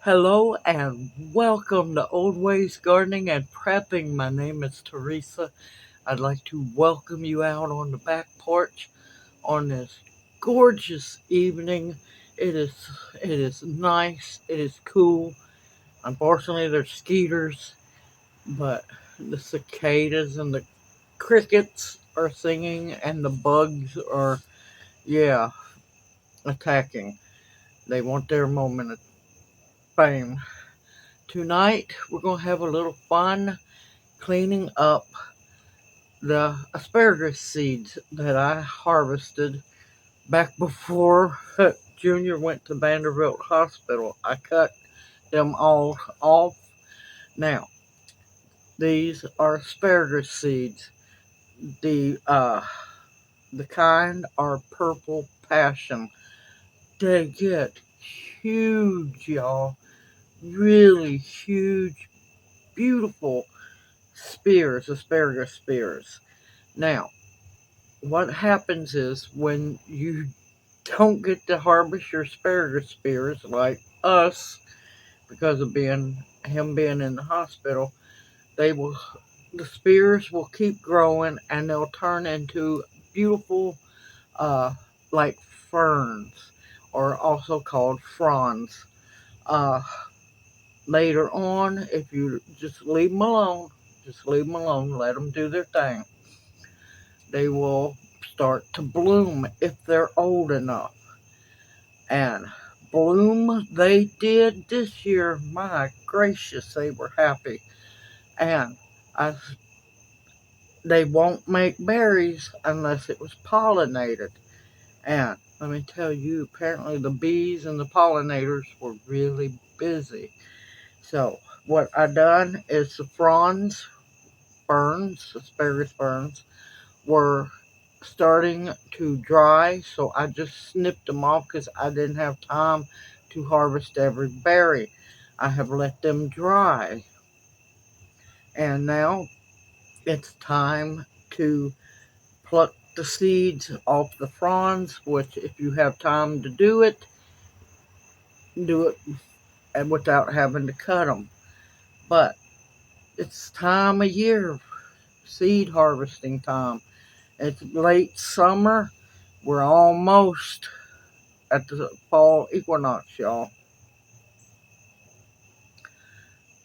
Hello and welcome to Old Ways Gardening and Prepping. My name is Teresa. I'd like to welcome you out on the back porch on this gorgeous evening. It is nice. It is cool. Unfortunately, there's skeeters, but the cicadas and the crickets are singing, and the bugs are, yeah, attacking. They want their moment of fame. Tonight, we're going to have a little fun cleaning up the asparagus seeds that I harvested back before Junior went to Vanderbilt Hospital. I cut them all off. Now, these are asparagus seeds. The kind are purple passion. They get huge, y'all. Really huge, beautiful spears, asparagus spears. Now, what happens is when you don't get to harvest your asparagus spears like us because of him being in the hospital, they will the spears will keep growing and they'll turn into beautiful like ferns, or also called fronds. Uh, Later on, if you just leave them alone, let them do their thing, they will start to bloom if they're old enough. And bloom they did this year. My gracious, they were happy. And I, they won't make berries unless it was pollinated. And let me tell you, apparently the bees and the pollinators were really busy. So what I done is the asparagus ferns, were starting to dry, so I just snipped them off because I didn't have time to harvest every berry. I have let them dry, and now it's time to pluck the seeds off the fronds, which if you have time to do it and without having to cut them. But it's time of year, seed harvesting time. It's late summer. We're almost at the fall equinox, y'all.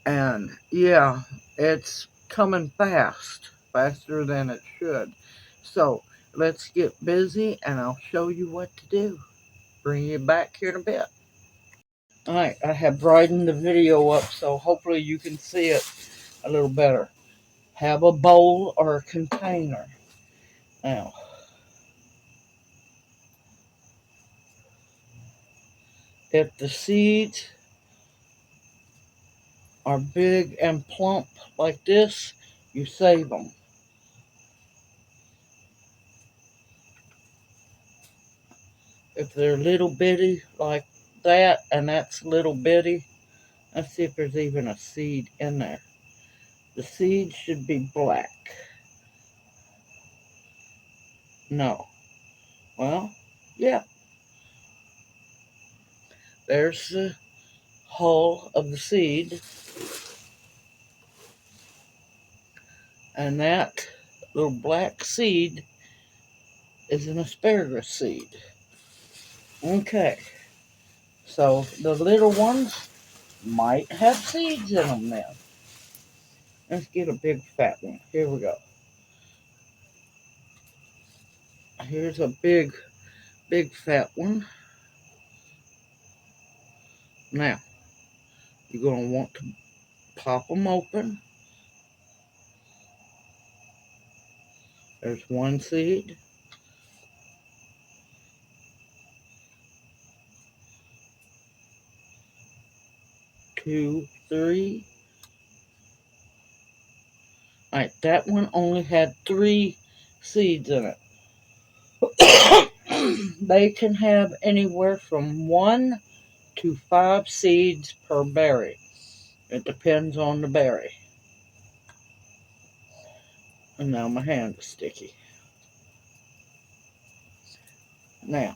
And yeah, it's coming faster than it should. So let's get busy and I'll show you what to do. Bring you back here in a bit. Alright, I have brightened the video up so hopefully you can see it a little better. Have a bowl or a container. Now, if the seeds are big and plump like this, you save them. If they're little bitty like that, and that's little bitty, let's see if there's even a seed in there. The seed should be black. No. Well, yeah. There's the hull of the seed. And that little black seed is an asparagus seed. Okay. So the little ones might have seeds in them now. Let's get a big fat one. Here we go. Here's a big fat one. Now, you're going to want to pop them open. There's one seed. Two, three. Alright, that one only had 3 seeds in it. They can have anywhere from 1 to 5 seeds per berry. It depends on the berry. And now my hand is sticky. Now,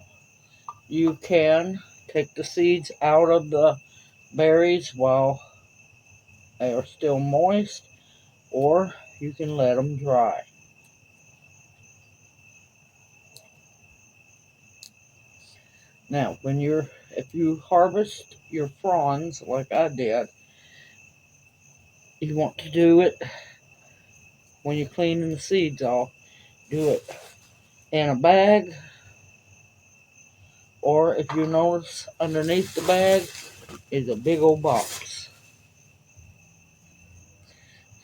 you can take the seeds out of the berries while they are still moist, or you can let them dry. Now, if you harvest your fronds like I did, you want to do it when you're cleaning the seeds off. Do it in a bag, or if you notice underneath the bag is a big old box.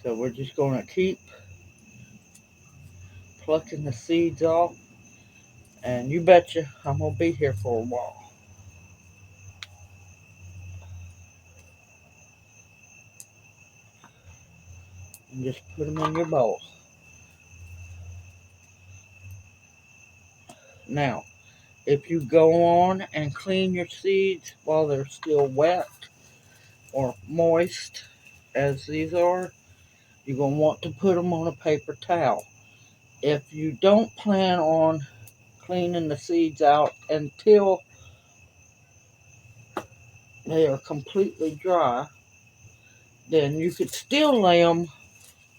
So we're just going to keep plucking the seeds off, and you betcha I'm going to be here for a while. And just put them in your bowl. Now, if you go on and clean your seeds while they're still wet or moist, as these are, you're going to want to put them on a paper towel. If you don't plan on cleaning the seeds out until they are completely dry, then you could still lay them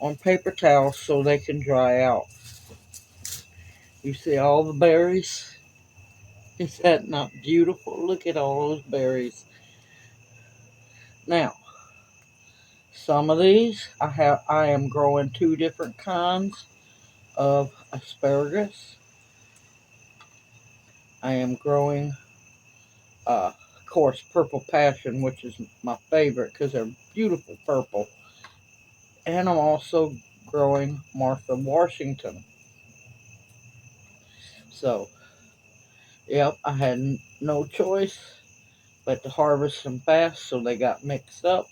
on paper towels so they can dry out. You see all the berries? Is that not beautiful? Look at all those berries. Now, some of these I am growing two different kinds of asparagus. I am growing of course purple passion, which is my favorite because they're beautiful purple. And I'm also growing Martha Washington. So, yep, I had no choice but to harvest them fast, so they got mixed up.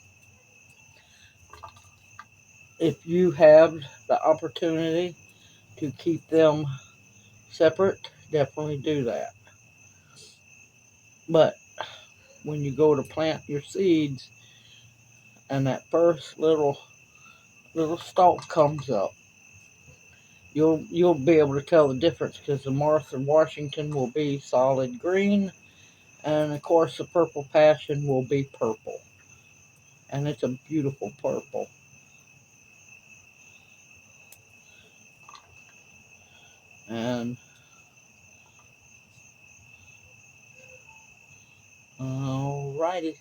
If you have the opportunity to keep them separate, definitely do that. But when you go to plant your seeds and that first little stalk comes up, you'll be able to tell the difference, because the Martha Washington will be solid green, and of course the purple passion will be purple, and it's a beautiful purple. And alrighty,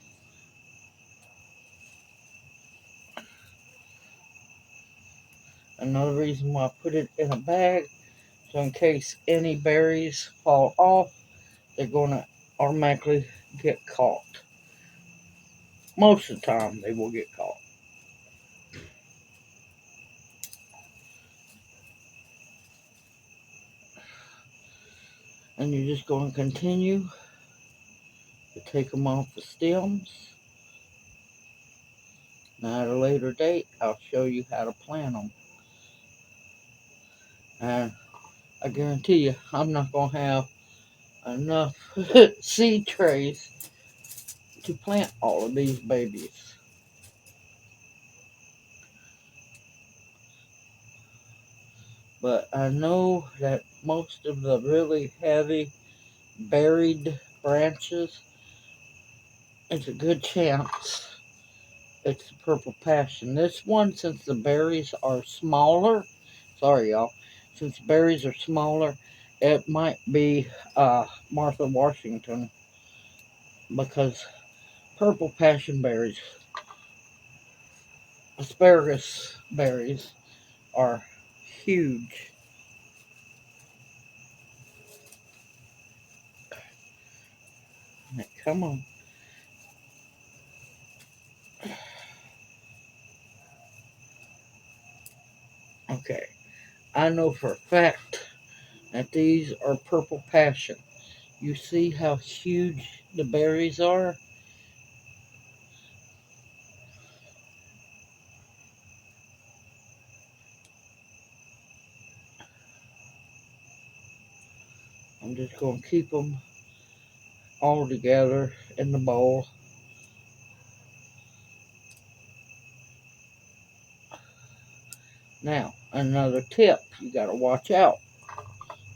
another reason why I put it in a bag, so in case any berries fall off, they're going to automatically get caught. Most of the time they will get caught. And you're just going to continue to take them off the stems. Now at a later date, I'll show you how to plant them. And I guarantee you, I'm not going to have enough seed trays to plant all of these babies. But I know that most of the really heavy buried branches, it's a good chance it's the purple passion. This one, since the berries are smaller, sorry y'all, since berries are smaller, it might be Martha Washington, because purple passion berries, asparagus berries, are huge. Come on. Okay. I know for a fact that these are purple passion. You see how huge the berries are? I'm just going to keep them all together in the bowl. Now, another tip, you got to watch out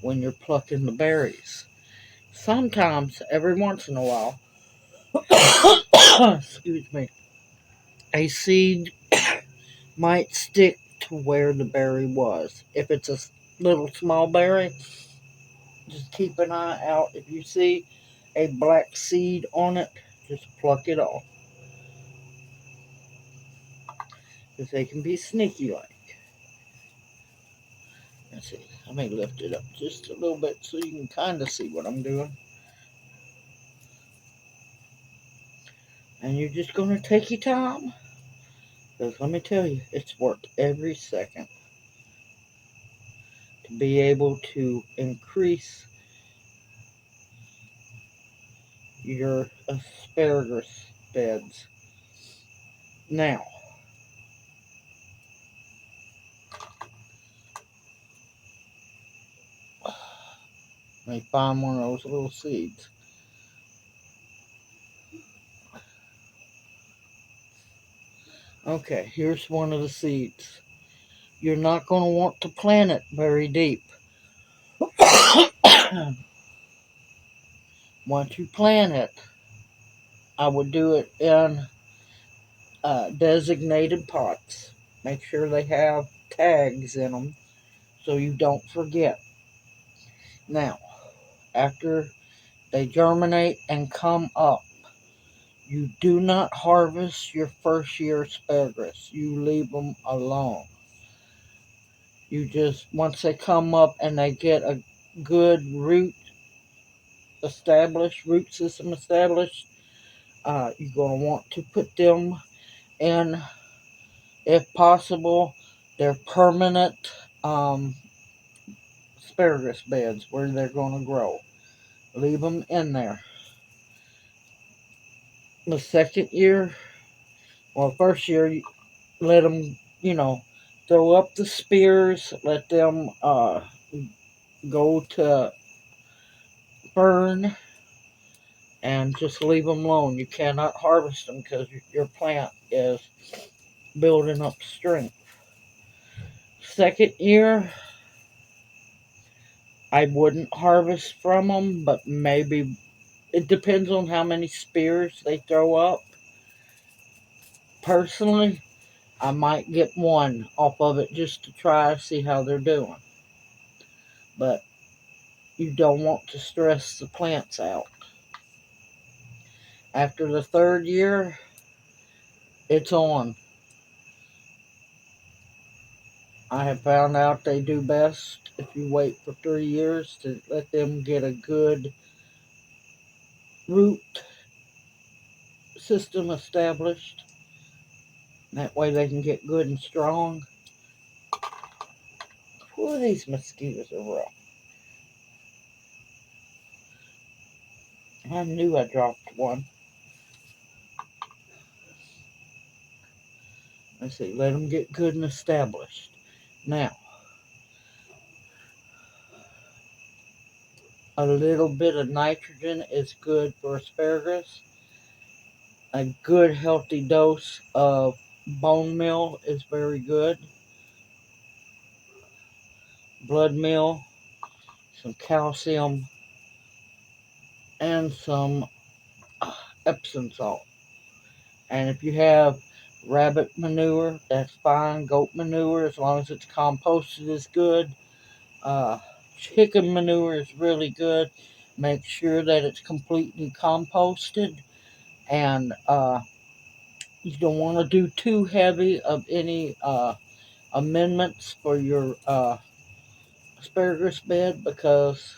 when you're plucking the berries. Sometimes, every once in a while, excuse me, a seed might stick to where the berry was. If it's a little small berry, just keep an eye out. If you see a black seed on it, just pluck it off. Because they can be sneaky like. Let's see. I may lift it up just a little bit so you can kind of see what I'm doing. And you're just going to take your time. Because let me tell you, it's worth every second to be able to increase your asparagus beds. Now, let me find one of those little seeds. Okay, here's one of the seeds. You're not going to want to plant it very deep. Once you plant it, I would do it in designated pots. Make sure they have tags in them so you don't forget. Now, after they germinate and come up, you do not harvest your first year asparagus. You leave them alone. You just, once they come up and they get a good root system established, you're going to want to put them in, if possible, their permanent um, asparagus beds where they're going to grow. Leave them in there. The second year, well, first year, you let them, throw up the spears, let them go to burn, and just leave them alone. You cannot harvest them because your plant is building up strength. Second year, I wouldn't harvest from them, but maybe it depends on how many spears they throw up. Personally, I might get one off of it just to try to see how they're doing. But you don't want to stress the plants out. After the third year, it's on. I have found out they do best if you wait for 3 years to let them get a good root system established. That way they can get good and strong. Whew, these mosquitoes are rough. I knew I dropped one. Let's see, let them get good and established. Now, a little bit of nitrogen is good for asparagus. A good healthy dose of bone meal is very good. Blood meal, some calcium, and some Epsom salt. And if you have rabbit manure, that's fine. Goat manure, as long as it's composted, is good. Uh, Chicken manure is really good. Make sure that it's completely composted, and you don't want to do too heavy of any amendments for your asparagus bed because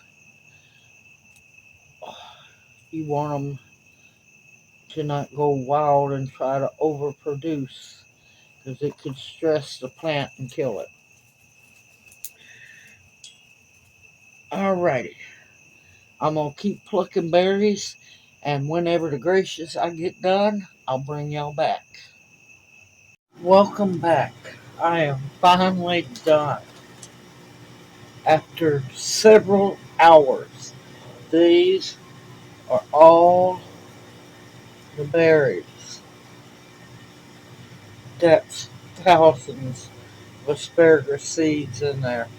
you want them to not go wild and try to overproduce because it could stress the plant and kill it. Alrighty, I'm going to keep plucking berries, and whenever the gracious I get done, I'll bring y'all back. Welcome back. I am finally done after several hours. These are all the berries. That's thousands of asparagus seeds in there.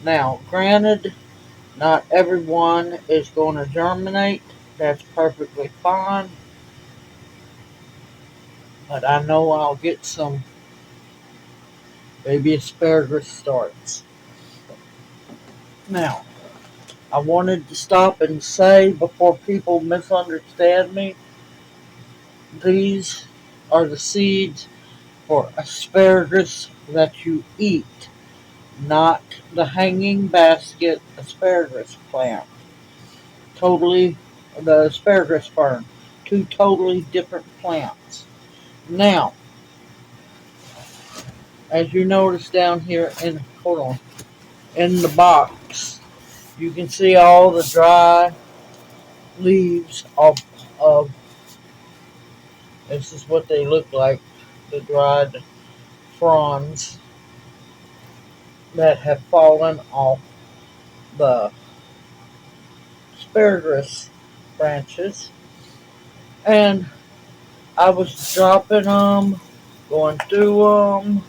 Now, granted, not everyone is going to germinate. That's perfectly fine. but I know I'll get some baby asparagus starts. Now, I wanted to stop and say before people misunderstand me, these are the seeds for asparagus that you eat, not the hanging basket asparagus plant. Totally, the asparagus fern. Two totally different plants. Now, as you notice down here hold on, in the box, you can see all the dry leaves of this is what they look like, the dried fronds that have fallen off the asparagus branches. And I was dropping them, going through them,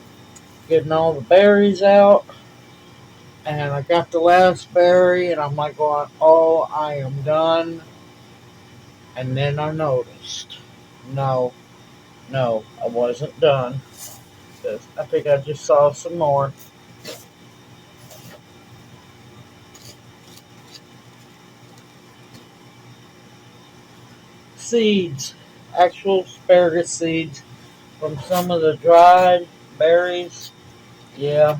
getting all the berries out. And I got the last berry, and I'm like going, oh, I am done. And then I noticed, no, no, I wasn't done. I think I just saw some more. Seeds, actual asparagus seeds from some of the dried berries. Yeah,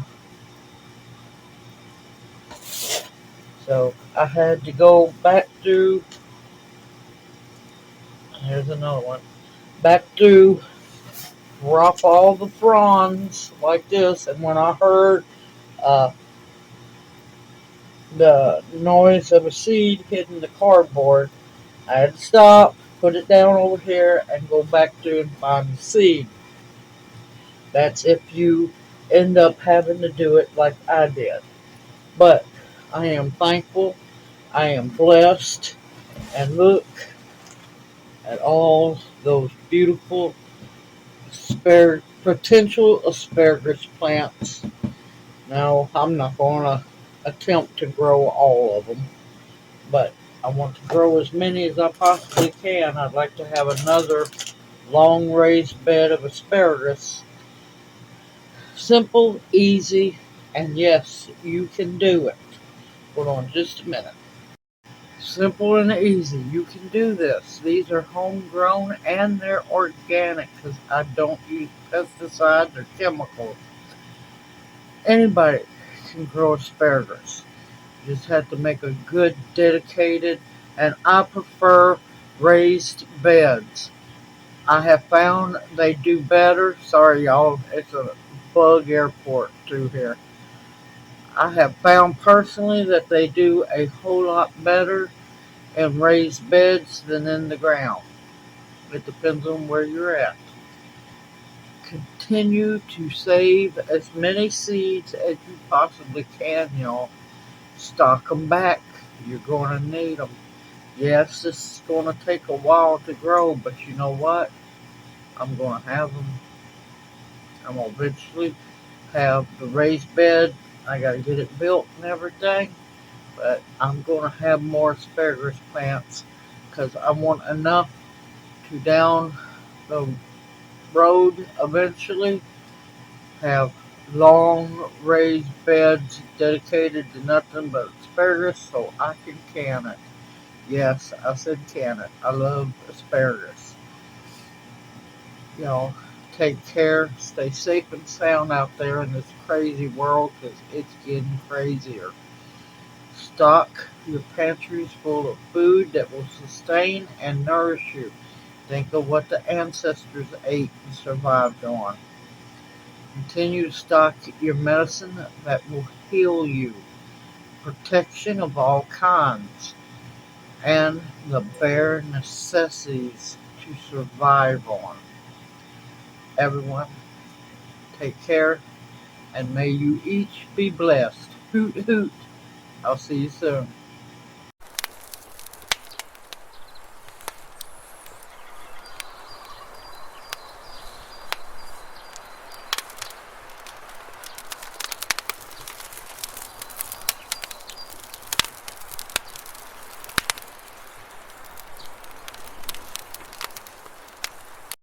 so I had to go back through. Here's another one. Back through, drop all the fronds like this, and when I heard uh, the noise of a seed hitting the cardboard, I had to stop, put it down over here, and go back through and find the seed. That's if you end up having to do it like I did. But I am thankful, I am blessed, and look at all those beautiful potential asparagus plants. Now, I'm not going to attempt to grow all of them, but I want to grow as many as I possibly can. I'd like to have another long raised bed of asparagus. Simple, easy, and yes, you can do it. Hold on just a minute. Simple and easy. You can do this. These are homegrown and they're organic because I don't use pesticides or chemicals. Anybody can grow asparagus. You just have to make a good, dedicated, and I prefer raised beds. I have found they do better. Sorry, y'all, it's a bug airport through here. I have found personally that they do a whole lot better in raised beds than in the ground. It depends on where you're at. Continue to save as many seeds as you possibly can, y'all. Stock them back. You're going to need them. Yes, this is going to take a while to grow, but you know what? I'm going to have them. I'm going to eventually have the raised bed. I got to get it built and everything, but I'm going to have more asparagus plants because I want enough to down the road eventually have long raised beds dedicated to nothing but asparagus so I can it. Yes, I said can it. I love asparagus. Y'all take care, stay safe and sound out there in this crazy world because it's getting crazier. Stock your pantries full of food that will sustain and nourish you. Think of what the ancestors ate and survived on. Continue to stock your medicine that will heal you. Protection of all kinds. And the bare necessities to survive on. Everyone, take care and may you each be blessed. Hoot hoot. I'll see you soon.